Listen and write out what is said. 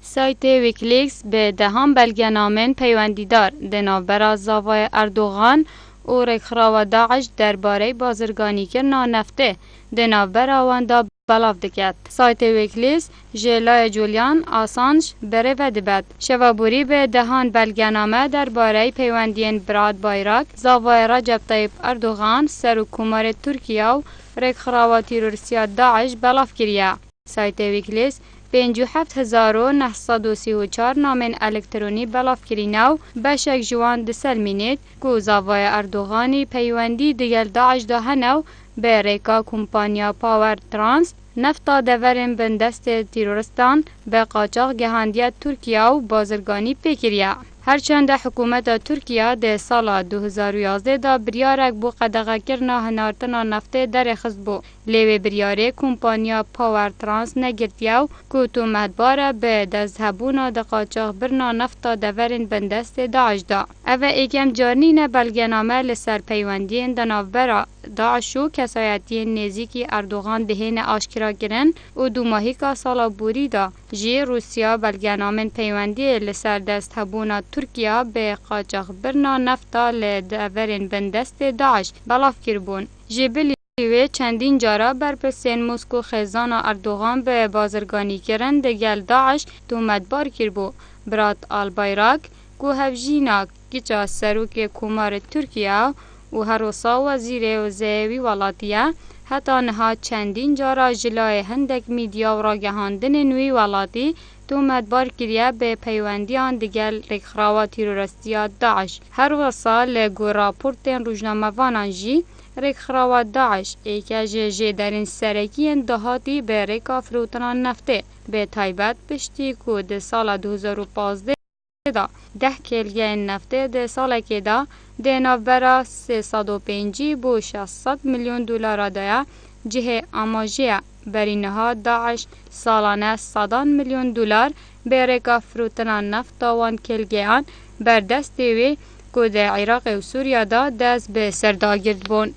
سایت ویکلیکس به دهان بلگنامن پیوندیدار دنابرا زاوای اردوغان و رکخراو داعش درباره بازرگانی کرنا نفته دنابرا واندا بلاف دکت. سایت ویکلیکس جلای جولیان آسانج بره و دبد. شوابوری به دهان بلگنامه درباره پیوندین براد بایراک زاوای رجب طیب اردوغان سر حکومت ترکیه و رکخراو تیرورسیا داعش بلاف کریا. سایت ویکلیکس 57934 نامن الکترونی بلاف کریناو بشک جوان دسل مینید که زاوای اردوغانی پیوندی دیگل داعش دهنو به ریکا کمپانیا پاور ترانس نفتا دورن بندست تیرورستان به قاچاق گهاندیت ترکیه و بازرگانی پیکریا. هرچند حکومت ترکیه ده سال 2011 دا بریارک بو قدغه کرنا هنارتنا نفته در خزبو لیوی بریاره کمپانیا پاور ترانس نگرتیاو که تو مدباره به دزهبونا ده قاچاق برنا نفتا دورن بندست داعش دا. اوه ایکم جارنین بلگنامه لسر پیوندین دنافبرا داعشو کسایتی نزیکی اردوغان دهین آشکرا کرن و دو ماهی که سالا بوری دا جی روسیا بلگنامن پیوندی لسر دست هبونا ترکیه به قاچاق برنا نفتا لدورن بندست داعش بلاف کربون. جبلی و چندین جارا برپرسین مسکو خزان اردوغان به بازرگانی کرن دگل داعش تو مدبار کربو. برات آلبایراک که هفجینا گیچا سروک کمار ترکیه و هروسا وزیر وزیوی ولاتیه حتی نها چندین جارا جلای هندک میدیا و راگهاندن نوی ولاتی تو مدبار کریه به پیوندیان دیگل رکخراوا تیرورستیا داعش. هر وصا لگو راپورتین روزنامه‌وانان جی رکخراوا داعش ایکه جه درین سرکین دهاتی به رکا فروتنان نفته به تایبت پشتی که ده سال 2015 دا 10 کلگه نفته ده سال که دا ده نوبرا 305 بو 600 میلیون دلار دایا جه آماجه برینها داعش سالانه 100 میلیون دلار به رکا فروتنان نفت وان کلگهان بر دست وی که ده عراق و سوریا دا دست به سرداگرد بون.